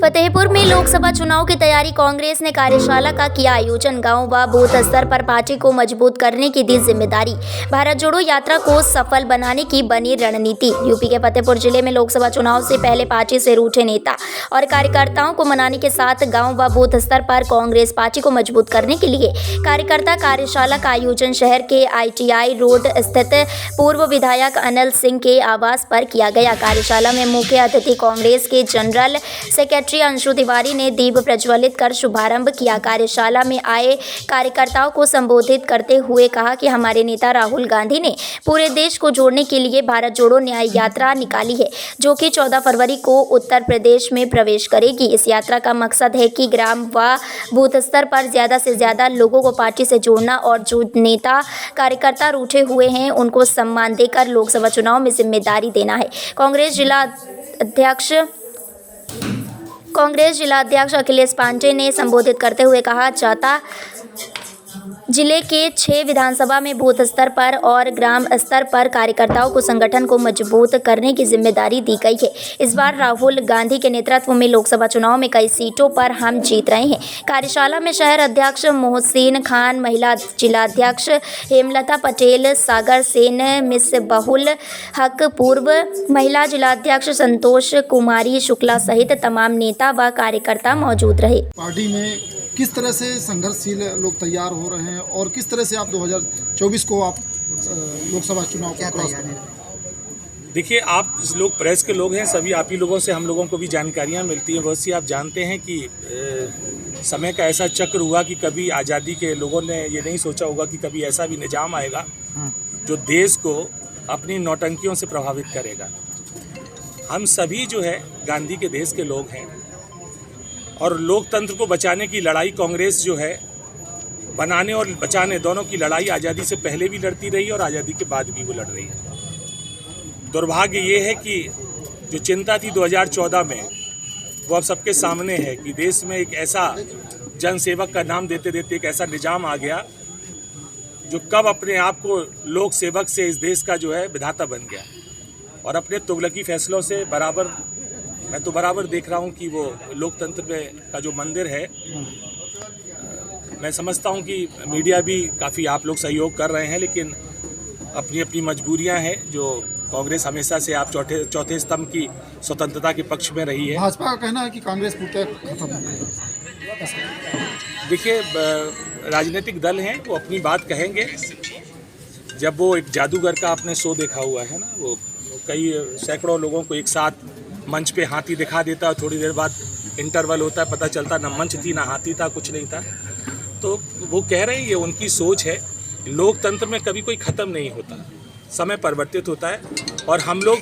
फतेहपुर में लोकसभा चुनाव की तैयारी। कांग्रेस ने कार्यशाला का किया आयोजन। गांव व बूथ स्तर पर पार्टी को मजबूत करने की दी जिम्मेदारी। भारत जोड़ो यात्रा को सफल बनाने की बनी रणनीति। यूपी के फतेहपुर जिले में लोकसभा चुनाव से पहले पार्टी से रूठे नेता और कार्यकर्ताओं को मनाने के साथ गांव व बूथ स्तर पर कांग्रेस पार्टी को मजबूत करने के लिए कार्यकर्ता कार्यशाला का आयोजन शहर के ITI रोड स्थित पूर्व विधायक अनिल सिंह के आवास पर किया गया। कार्यशाला में मुख्य अतिथि कांग्रेस के जनरल सेक्रेटरी अंशु तिवारी ने दीप प्रज्वलित कर शुभारंभ किया। कार्यशाला में आए कार्यकर्ताओं को संबोधित करते हुए कहा कि हमारे नेता राहुल गांधी ने पूरे देश को जोड़ने के लिए भारत जोड़ो न्याय यात्रा निकाली है, जो कि 14 फरवरी को उत्तर प्रदेश में प्रवेश करेगी। इस यात्रा का मकसद है कि ग्राम व बूथ स्तर पर ज़्यादा से ज़्यादा लोगों को पार्टी से जोड़ना और जो नेता कार्यकर्ता रूठे हुए हैं उनको सम्मान देकर लोकसभा चुनाव में जिम्मेदारी देना है। कांग्रेस जिलाध्यक्ष अखिलेश पांडे ने संबोधित करते हुए कहा, जाता जिले के 6 विधानसभा में बूथ स्तर पर और ग्राम स्तर पर कार्यकर्ताओं को संगठन को मजबूत करने की जिम्मेदारी दी गई है। इस बार राहुल गांधी के नेतृत्व में लोकसभा चुनाव में कई सीटों पर हम जीत रहे हैं। कार्यशाला में शहर अध्यक्ष मोहसिन खान, महिला जिलाध्यक्ष हेमलता पटेल, सागर सेन, मिसबाहुल हक, पूर्व महिला जिलाध्यक्ष संतोष कुमारी शुक्ला सहित तमाम नेता व कार्यकर्ता मौजूद रहे। पार्टी में किस तरह से संघर्षशील लोग तैयार हो रहे हैं और किस तरह से आप 2024 को आप लोकसभा चुनाव को क्रॉस करेंगे? देखिए, आप लोग प्रेस के लोग हैं, सभी आप ही लोगों से हम लोगों को भी जानकारियां मिलती हैं। बहुत सी आप जानते हैं कि समय का ऐसा चक्र हुआ कि कभी आज़ादी के लोगों ने ये नहीं सोचा होगा कि कभी ऐसा भी निजाम आएगा जो देश को अपनी नौटंकियों से प्रभावित करेगा। हम सभी जो है गांधी के देश के लोग हैं और लोकतंत्र को बचाने की लड़ाई कांग्रेस जो है बनाने और बचाने दोनों की लड़ाई आज़ादी से पहले भी लड़ती रही और आज़ादी के बाद भी वो लड़ रही है। दुर्भाग्य ये है कि जो चिंता थी 2014 में वो अब सबके सामने है कि देश में एक ऐसा जनसेवक का नाम देते देते एक ऐसा निजाम आ गया जो कब अपने आप को लोक सेवक से इस देश का जो है विधाता बन गया और अपने तुगलकी फैसलों से मैं तो बराबर देख रहा हूँ कि वो लोकतंत्र में का जो मंदिर है, मैं समझता हूँ कि मीडिया भी काफ़ी आप लोग सहयोग कर रहे हैं, लेकिन अपनी अपनी मजबूरियाँ हैं। जो कांग्रेस हमेशा से आप चौथे स्तंभ की स्वतंत्रता के पक्ष में रही है। भाजपा का कहना है कि कांग्रेस पूर्णतः खत्म हो गई। देखिए, राजनीतिक दल हैं, वो अपनी बात कहेंगे। जब वो एक जादूगर का आपने शो देखा हुआ है ना, वो कई सैकड़ों लोगों को एक साथ मंच पे हाथी दिखा देता है, थोड़ी देर बाद इंटरवल होता है, पता चलता ना मंच थी ना हाथी था, कुछ नहीं था। तो वो कह रहे हैं ये उनकी सोच है। लोकतंत्र में कभी कोई ख़त्म नहीं होता, समय परिवर्तित होता है और हम लोग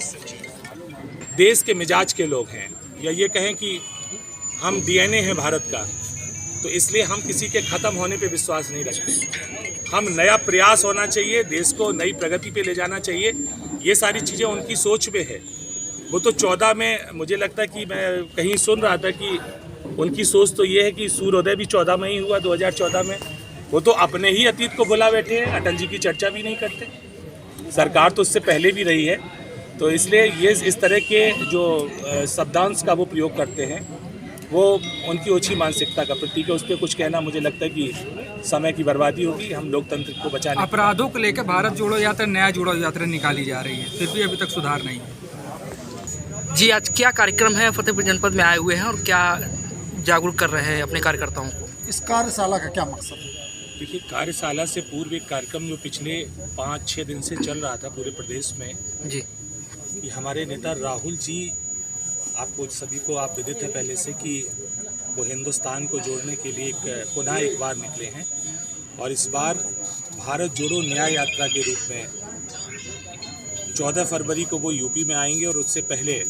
देश के मिजाज के लोग हैं, या ये कहें कि हम DNA हैं भारत का, तो इसलिए हम किसी के ख़त्म होने पे विश्वास नहीं रखते। हम नया प्रयास होना चाहिए, देश को नई प्रगति पे ले जाना चाहिए। ये सारी चीज़ें उनकी सोच में है। वो तो 14 में मुझे लगता है कि मैं कहीं सुन रहा था कि उनकी सोच तो ये है कि सूर्योदय भी 14 में ही हुआ, 2014 में। वो तो अपने ही अतीत को भुला बैठे हैं, अटल जी की चर्चा भी नहीं करते। सरकार तो उससे पहले भी रही है, तो इसलिए ये इस तरह के जो शब्दांश का वो प्रयोग करते हैं वो उनकी ओछी मानसिकता का प्रतीक है। उस पर कुछ कहना मुझे लगता है कि समय की बर्बादी होगी। हम लोकतंत्र को बचाने अपराधों को लेकर भारत जोड़ो यात्रा, न्याय जोड़ो यात्रा निकाली जा रही है, फिर भी अभी तक सुधार नहीं है। जी, आज क्या कार्यक्रम है? फतेहपुर जनपद में आए हुए हैं और क्या जागरूक कर रहे हैं अपने कार्यकर्ताओं को? इस कार्यशाला का क्या मकसद है? देखिए, कार्यशाला से पूर्व एक कार्यक्रम जो पिछले 5-6 दिन से चल रहा था पूरे प्रदेश में जी, कि हमारे नेता राहुल जी, आपको सभी को आप विदित है पहले से कि वो हिंदुस्तान को जोड़ने के लिए पुनः एक बार निकले हैं और इस बार भारत जोड़ो न्याय यात्रा के रूप में 14 फरवरी को वो यूपी में आएंगे और उससे पहले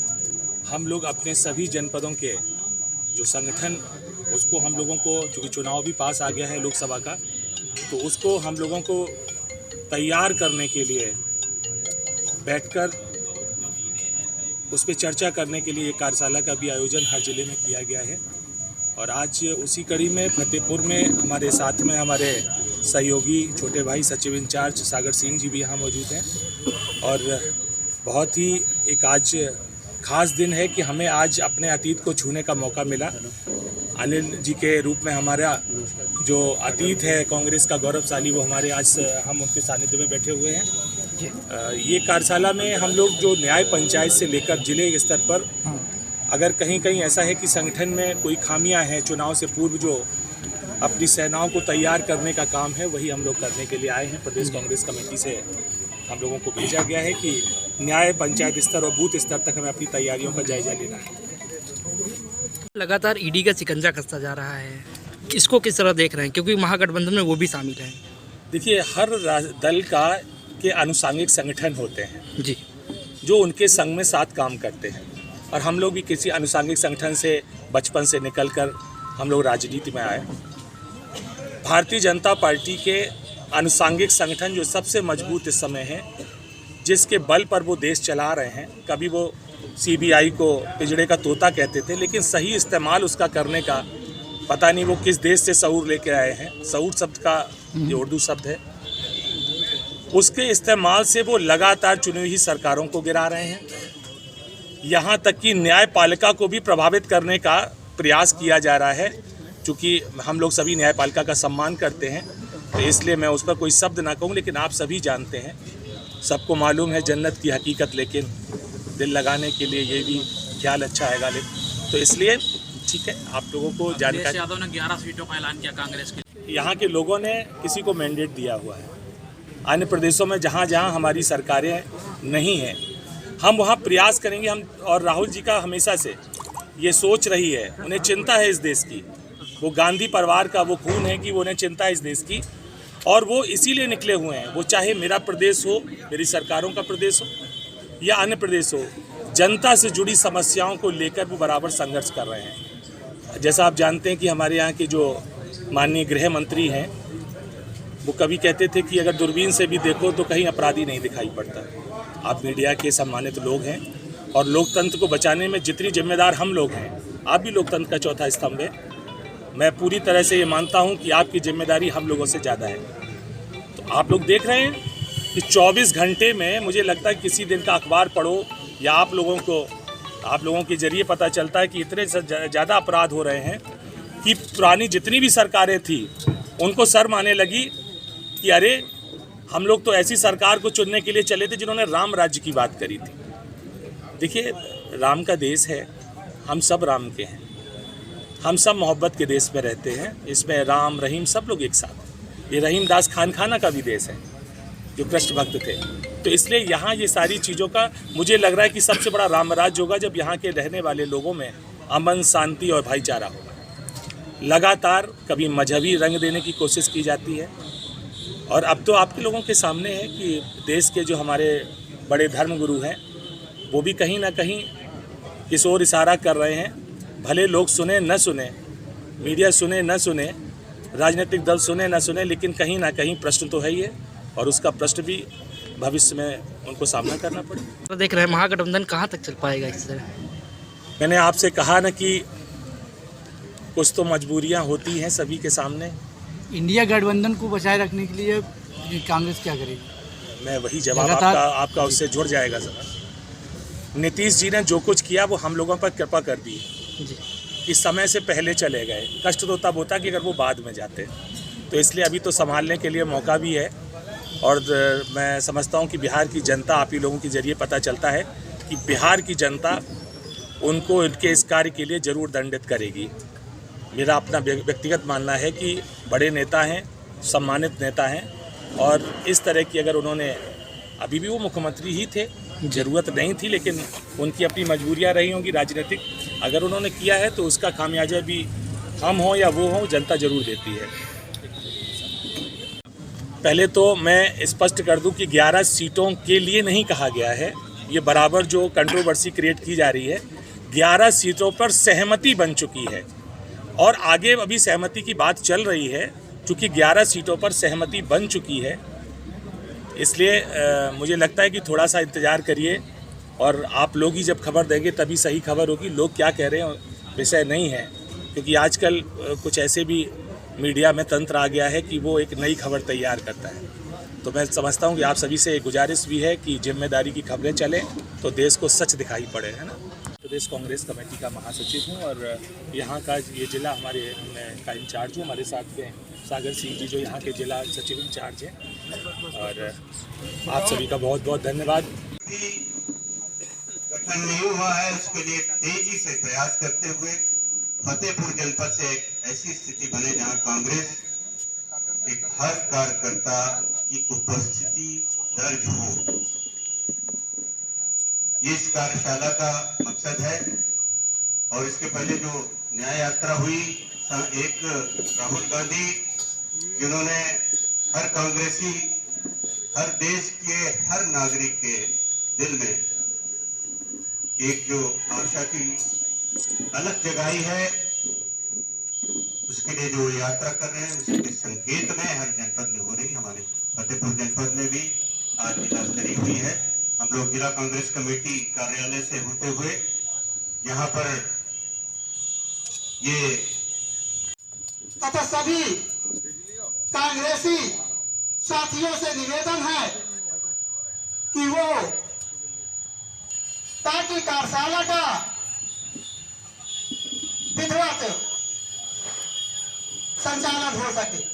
हम लोग अपने सभी जनपदों के जो संगठन, उसको हम लोगों को, चूँकि चुनाव भी पास आ गया है लोकसभा का, तो उसको हम लोगों को तैयार करने के लिए बैठकर उस पर चर्चा करने के लिए एक कार्यशाला का भी आयोजन हर जिले में किया गया है। और आज उसी कड़ी में फतेहपुर में हमारे साथ में हमारे सहयोगी छोटे भाई सचिव इंचार्ज सागर सिंह जी भी यहाँ मौजूद हैं और बहुत ही एक आज ख़ास दिन है कि हमें आज अपने अतीत को छूने का मौका मिला। अनिल जी के रूप में हमारा जो अतीत है कांग्रेस का गौरवशाली, वो हमारे आज हम उनके सानिध्य में बैठे हुए हैं। ये कार्यशाला में हम लोग जो न्याय पंचायत से लेकर जिले स्तर पर अगर कहीं कहीं ऐसा है कि संगठन में कोई खामियां हैं, चुनाव से पूर्व जो अपनी सेनाओं को तैयार करने का काम है, वही हम लोग करने के लिए आए हैं। प्रदेश कांग्रेस कमेटी से हम लोगों को भेजा गया है कि न्याय पंचायत स्तर और बूथ स्तर तक हमें अपनी तैयारियों का जायजा लेना है। लगातार ईडी का शिकंजा कसता जा रहा है, इसको किस तरह देख रहे हैं, क्योंकि महागठबंधन में वो भी शामिल हैं? देखिए, हर दल का के अनुसांगिक संगठन होते हैं जी, जो उनके संग में साथ काम करते हैं, और हम लोग भी किसी अनुसांगिक संगठन से बचपन से निकलकर हम लोग राजनीति में आए। भारतीय जनता पार्टी के अनुसांगिक संगठन जो सबसे मजबूत इस समय है, जिसके बल पर वो देश चला रहे हैं। कभी वो सीबीआई को पिंजड़े का तोता कहते थे, लेकिन सही इस्तेमाल उसका करने का पता नहीं वो किस देश से शऊर लेके आए हैं। शऊर शब्द का जो उर्दू शब्द है, उसके इस्तेमाल से वो लगातार चुनी हुई सरकारों को गिरा रहे हैं। यहाँ तक कि न्यायपालिका को भी प्रभावित करने का प्रयास किया जा रहा है। चूँकि हम लोग सभी न्यायपालिका का सम्मान करते हैं, तो इसलिए मैं उस पर कोई शब्द ना कहूँ, लेकिन आप सभी जानते हैं, सबको मालूम है जन्नत की हकीकत, लेकिन दिल लगाने के लिए ये भी ख्याल अच्छा है गालिब। तो इसलिए ठीक है, आप लोगों को जानकारी। यादव ने 11 सीटों का ऐलान किया कांग्रेस के। यहाँ के लोगों ने किसी को मैंडेट दिया हुआ है। अन्य प्रदेशों में जहाँ जहाँ हमारी सरकारें नहीं हैं, हम वहाँ प्रयास करेंगे। हम और राहुल जी का हमेशा से ये सोच रही है, उन्हें चिंता है इस देश की। वो गांधी परिवार का वो खून है कि वो उन्हें चिंता है इस देश की, और वो इसीलिए निकले हुए हैं। वो चाहे मेरा प्रदेश हो, मेरी सरकारों का प्रदेश हो या अन्य प्रदेश हो, जनता से जुड़ी समस्याओं को लेकर वो बराबर संघर्ष कर रहे हैं। जैसा आप जानते हैं कि हमारे यहाँ के जो माननीय गृह मंत्री हैं, वो कभी कहते थे कि अगर दूरबीन से भी देखो तो कहीं अपराधी नहीं दिखाई पड़ता। आप मीडिया के सम्मानित लोग हैं, और लोकतंत्र को बचाने में जितनी जिम्मेदार हम लोग हैं, आप भी लोकतंत्र का चौथा स्तंभ है। मैं पूरी तरह से ये मानता हूँ कि आपकी जिम्मेदारी हम लोगों से ज़्यादा है। तो आप लोग देख रहे हैं कि 24 घंटे में मुझे लगता है किसी दिन का अखबार पढ़ो या आप लोगों के जरिए पता चलता है कि इतने ज़्यादा अपराध हो रहे हैं कि पुरानी जितनी भी सरकारें थी उनको शर्म आने लगी कि अरे, हम लोग तो ऐसी सरकार को चुनने के लिए चले थे जिन्होंने राम राज्य की बात करी थी। देखिए, राम का देश है, हम सब राम के हैं, हम सब मोहब्बत के देश में रहते हैं। इसमें राम रहीम सब लोग एक साथ। ये रहीम दास खाना का भी देश है, जो कृष्ण भक्त थे। तो इसलिए यहाँ ये सारी चीज़ों का मुझे लग रहा है कि सबसे बड़ा राम राज्य होगा जब यहाँ के रहने वाले लोगों में अमन, शांति और भाईचारा होगा। लगातार कभी मजहबी रंग देने की कोशिश की जाती है, और अब तो आपके लोगों के सामने है कि देश के जो हमारे बड़े धर्मगुरु हैं, वो भी कहीं ना कहीं इस ओर इशारा कर रहे हैं। भले लोग सुने न सुने, मीडिया सुने न सुने, राजनीतिक दल सुने न सुने, लेकिन कहीं ना कहीं प्रश्न तो है ही है, और उसका प्रश्न भी भविष्य में उनको सामना करना पड़ेगा। तो देख रहे हैं महागठबंधन कहाँ तक चल पाएगा इस तरह? मैंने आपसे कहा ना कि कुछ तो मजबूरियां होती हैं सभी के सामने। इंडिया गठबंधन को बचाए रखने के लिए कांग्रेस क्या करेगी? मैं वही जवाब आपका उससे जुड़ जाएगा सर। नीतीश जी ने जो कुछ किया वो हम लोगों पर कृपा कर दी कि समय से पहले चले गए। कष्ट तो तब होता कि अगर वो बाद में जाते, तो इसलिए अभी तो संभालने के लिए मौका भी है। और मैं समझता हूँ कि बिहार की जनता, आप ही लोगों के जरिए पता चलता है कि बिहार की जनता उनको इनके इस कार्य के लिए ज़रूर दंडित करेगी। मेरा अपना व्यक्तिगत मानना है कि बड़े नेता हैं, सम्मानित नेता हैं, और इस तरह की अगर उन्होंने, अभी भी वो मुख्यमंत्री ही थे, ज़रूरत नहीं थी, लेकिन उनकी अपनी मजबूरियां रही होंगी राजनीतिक, अगर उन्होंने किया है तो उसका खामियाजा भी हम हों या वो हों, जनता ज़रूर देती है। पहले तो मैं स्पष्ट कर दूं कि 11 सीटों के लिए नहीं कहा गया है। ये बराबर जो कंट्रोवर्सी क्रिएट की जा रही है, 11 सीटों पर सहमति बन चुकी है, और आगे अभी सहमति की बात चल रही है। चूँकि 11 सीटों पर सहमति बन चुकी है, इसलिए मुझे लगता है कि थोड़ा सा इंतज़ार करिए, और आप लोग ही जब खबर देंगे तभी सही खबर होगी। लोग क्या कह रहे हैं विषय नहीं है, क्योंकि आजकल कुछ ऐसे भी मीडिया में तंत्र आ गया है कि वो एक नई खबर तैयार करता है। तो मैं समझता हूँ कि आप सभी से एक गुजारिश भी है कि जिम्मेदारी की खबरें चलें तो देश को सच दिखाई पड़े, है ना। प्रदेश कांग्रेस कमेटी का महासचिव हूँ और यहाँ का ये जिला हमारे का इंचार्ज हूँ। हमारे साथ में सागर सिंह जी जो यहाँ के जिला सचिव इंचार्ज हैं और आप सभी का बहुत बहुत धन्यवाद। गठन नहीं हुआ है उसके लिए तेजी से प्रयास करते हुए फतेहपुर जनपद से एक ऐसी स्थिति बने जहां कांग्रेस एक हर कार्यकर्ता की उपस्थिति दर्ज हो, ये इस कार्यशाला का मकसद है। और इसके पहले जो न्याय यात्रा हुई, एक राहुल गांधी जिन्होंने हर कांग्रेसी, हर देश के हर नागरिक के दिल में एक जो आशा की अलग जगाई है, उसके लिए जो यात्रा कर रहे हैं उसके संकेत में हर जनपद में हो रही। हमारे फतेहपुर जनपद में भी आज जिला स्तरीय हुई है। हम लोग जिला कांग्रेस कमेटी कार्यालय से होते हुए यहाँ पर ये तथा सभी कांग्रेसी साथियों से निवेदन है कि वो ताकि कार्यशाला का विधिवत संचालन हो सके।